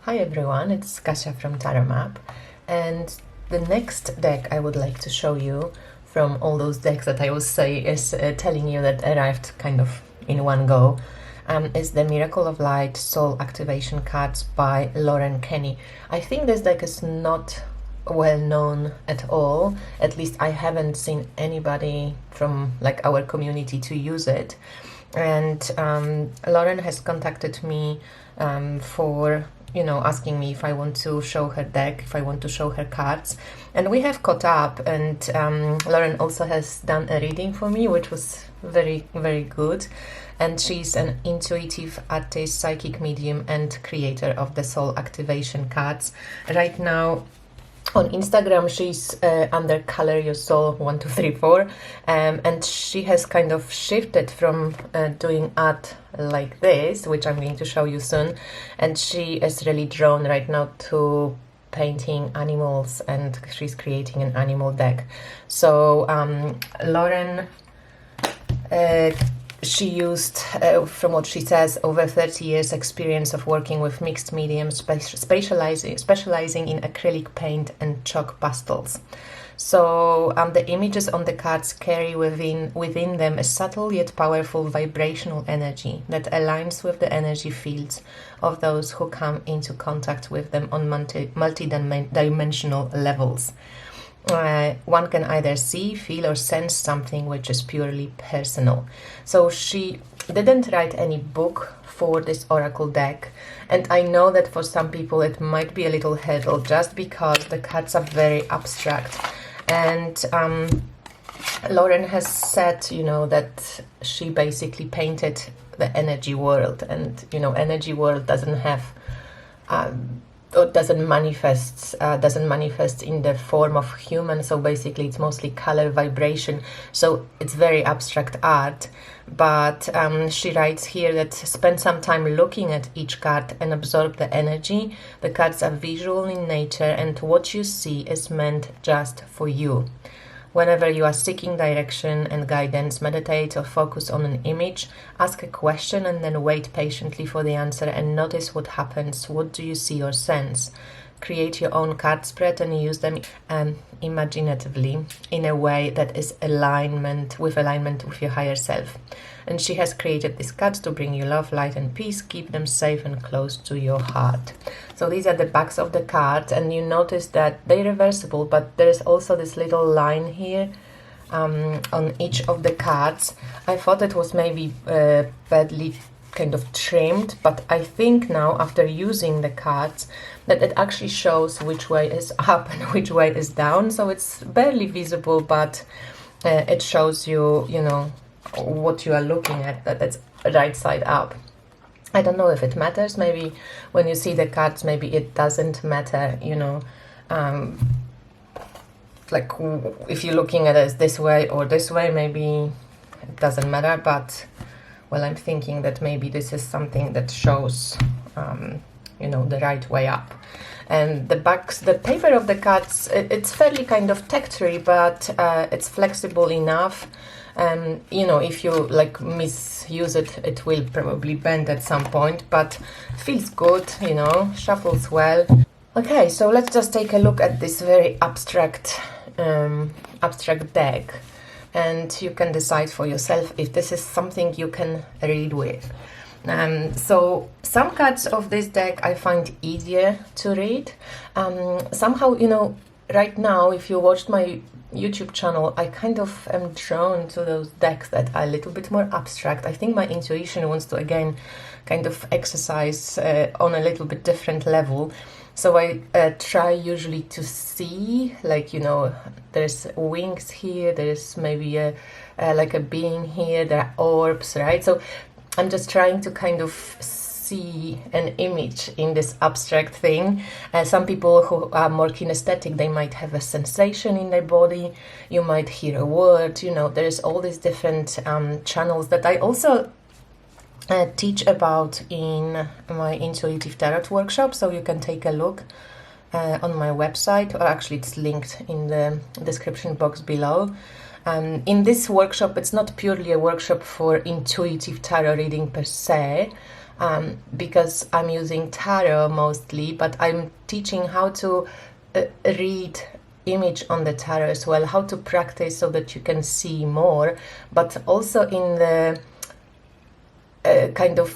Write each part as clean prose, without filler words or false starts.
Hi everyone, it's Kasia from Tarot Map, and the next deck I would like to show you from all those decks that I will say is telling you that arrived kind of in one go is the Miracle of Light Soul Activation cards by Lorren. I think this deck is not well known at all. At least I haven't seen anybody from like our community to use it. And Lorren has contacted me for asking me if I want to show her deck, if I want to show her cards, and we have caught up. And Lorren also has done a reading for me, which was very, very good. And she's an intuitive artist, psychic medium, and creator of the soul activation cards. Right now on Instagram she's under Color Your Soul 1234, and she has kind of shifted from doing art like this, which I'm going to show you soon, and she is really drawn right now to painting animals, and she's creating an animal deck. So Lorren, she used, from what she says, over 30 years experience of working with mixed mediums, specializing in acrylic paint and chalk pastels. So the images on the cards carry within them a subtle yet powerful vibrational energy that aligns with the energy fields of those who come into contact with them on multi-dimensional levels. One can either see, feel, or sense something which is purely personal. So she didn't write any book for this oracle deck, and I know that for some people it might be a little hurdle just because the cards are very abstract. And Lorren has said, that she basically painted the energy world, and energy world doesn't have or doesn't manifest in the form of human, so basically it's mostly color vibration, so it's very abstract art. But she writes here that spend some time looking at each card and absorb the energy. The cards are visual in nature, and what you see is meant just for you. Whenever you are seeking direction and guidance, meditate or focus on an image, ask a question and then wait patiently for the answer and notice what happens. What do you see or sense? Create your own card spread and use them imaginatively in a way that is alignment with your higher self. And she has created these cards to bring you love, light, and peace. Keep them safe and close to your heart. So these are the backs of the cards, and you notice that they're reversible, but there's also this little line here on each of the cards. I thought it was maybe badly kind of trimmed, but I think now, after using the cards, that it actually shows which way is up and which way is down. So it's barely visible, but it shows you, what you are looking at, that it's right side up. I don't know if it matters. Maybe when you see the cards, maybe it doesn't matter, like if you're looking at it this way or this way, maybe it doesn't matter. But well, I'm thinking that maybe this is something that shows the right way up. And the paper of the cards, it's fairly kind of textury, but it's flexible enough. If you like misuse it, it will probably bend at some point, but feels good, shuffles well. Okay, so let's just take a look at this very abstract deck, and you can decide for yourself if this is something you can read with. So some cards of this deck I find easier to read. Somehow, right now, if you watched my YouTube channel, I kind of am drawn to those decks that are a little bit more abstract. I think my intuition wants to again kind of exercise on a little bit different level. So I try usually to see, like, there's wings here, there's maybe like a being here, there are orbs, right? So I'm just trying to kind of see an image in this abstract thing. Some people who are more kinesthetic, they might have a sensation in their body. You might hear a word. There's all these different channels that I also teach about in my intuitive tarot workshop. So you can take a look on my website, or actually it's linked in the description box below. In this workshop, it's not purely a workshop for intuitive tarot reading per se. because I'm using tarot mostly, but I'm teaching how to read image on the tarot as well, how to practice so that you can see more, but also in the kind of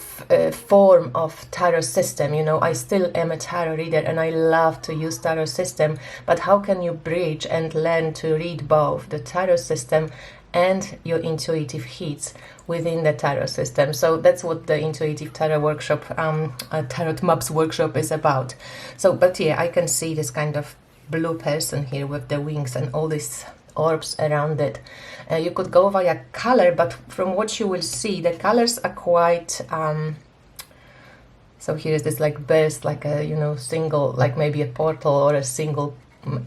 form of tarot system. You know, I still am a tarot reader and I love to use tarot system, but how can you bridge and learn to read both the tarot system and your intuitive hits within the tarot system? So that's what the intuitive tarot workshop, tarot maps workshop is about. So, but yeah, I can see this kind of blue person here with the wings and all these orbs around it. You could go via color, but from what you will see, the colors are quite so here is this like burst, like a, you know, single, like maybe a portal or a single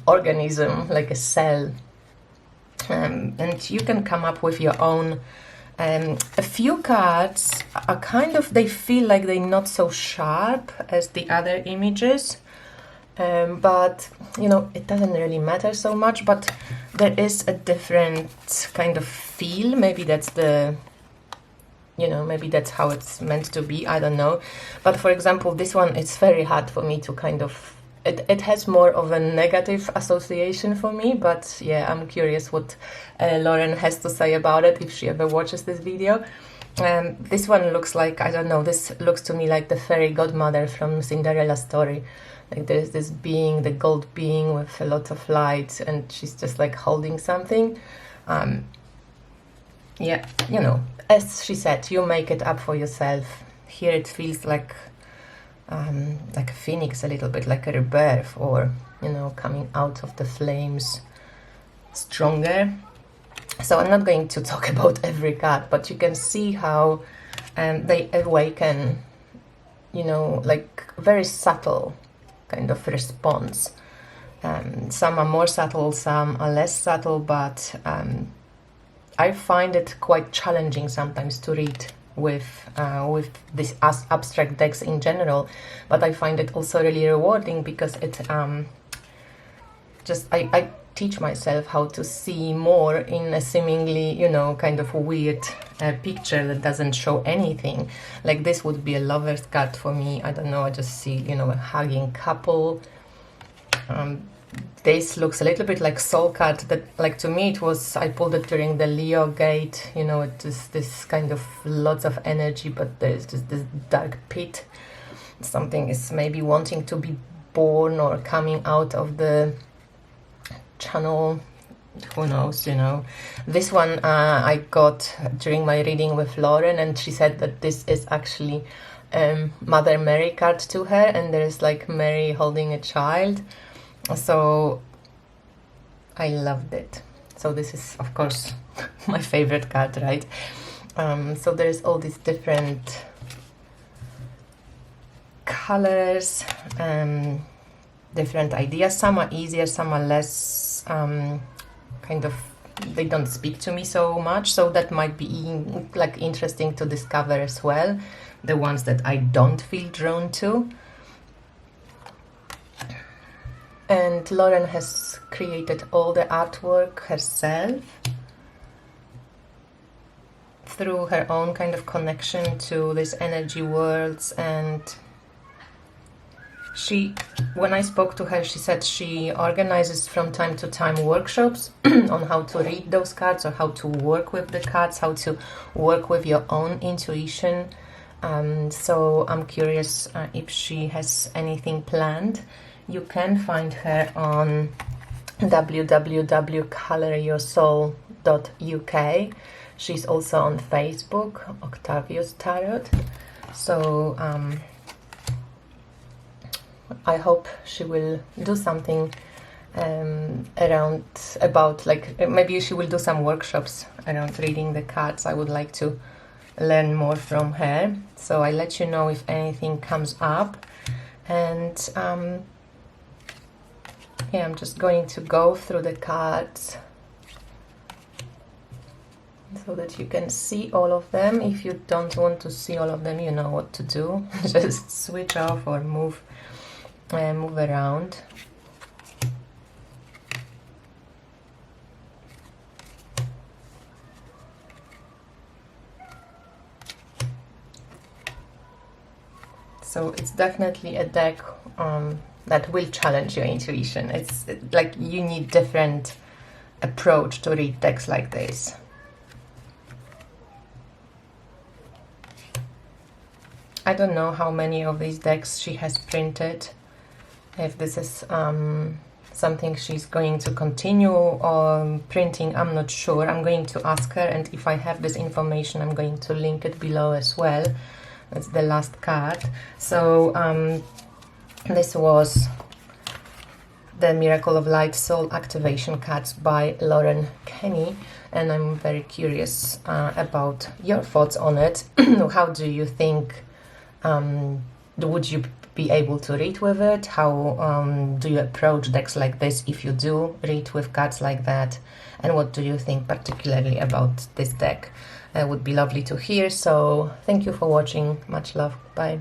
organism, like a cell, and you can come up with your own. A few cards are kind of, they feel like they're not so sharp as the other images. But you know, it doesn't really matter so much, but there is a different kind of feel. Maybe that's the, you know, maybe that's how it's meant to be, I don't know. But for example, this one, it's very hard for me to kind of, it has more of a negative association for me, but yeah, I'm curious what Lorren has to say about it if she ever watches this video. This one looks like, I don't know, this looks to me like the fairy godmother from Cinderella story. Like there's this being, the gold being with a lot of light, and she's just like holding something. Yeah, you know, as she said, you make it up for yourself. Here it feels like a phoenix, a little bit like a rebirth, or, you know, coming out of the flames stronger. So I'm not going to talk about every card, but you can see how they awaken, you know, like very subtle kind of response. Some are more subtle, some are less subtle, but I find it quite challenging sometimes to read with these abstract decks in general, but I find it also really rewarding because it just I teach myself how to see more in a seemingly, you know, kind of weird picture that doesn't show anything. Like this would be a lover's card for me. I don't know, I just see, you know, a hugging couple. This looks a little bit like soul card that, like, to me it was, I pulled it during the Leo gate, you know, it is this kind of lots of energy, but there's just this dark pit. Something is maybe wanting to be born or coming out of the channel, who knows, you know. This one I got during my reading with Lorren, and she said that this is actually Mother Mary card to her, and there's like Mary holding a child. So I loved it. So this is, of course, my favorite card, right? So there's all these different colors, different ideas. Some are easier, some are less kind of, they don't speak to me so much, so that might be like interesting to discover as well, the ones that I don't feel drawn to. And Lorren has created all the artwork herself through her own kind of connection to these energy worlds. And she, when I spoke to her, she said she organizes from time to time workshops on how to read those cards, or how to work with the cards, how to work with your own intuition. So I'm curious if she has anything planned. You can find her on www.coloryoursoul.uk. She's also on Facebook, Octavius Tarot. So I hope she will do something around about, like, maybe she will do some workshops around reading the cards. I would like to learn more from her. So I'll let you know if anything comes up. And yeah, I'm just going to go through the cards so that you can see all of them. If you don't want to see all of them, you know what to do. Just switch off or move around. So it's definitely a deck that will challenge your intuition. It's like you need different approach to read decks like this. I don't know how many of these decks she has printed, if this is something she's going to continue printing, I'm not sure. I'm going to ask her, and if I have this information, I'm going to link it below as well. That's the last card. So this was the Miracle of Light Soul Activation cards by Lorren, and I'm very curious about your thoughts on it. How do you think, would you be able to read with it? How do you approach decks like this if you do read with cards like that? And what do you think particularly about this deck? Would be lovely to hear. So thank you for watching. Much love. Bye.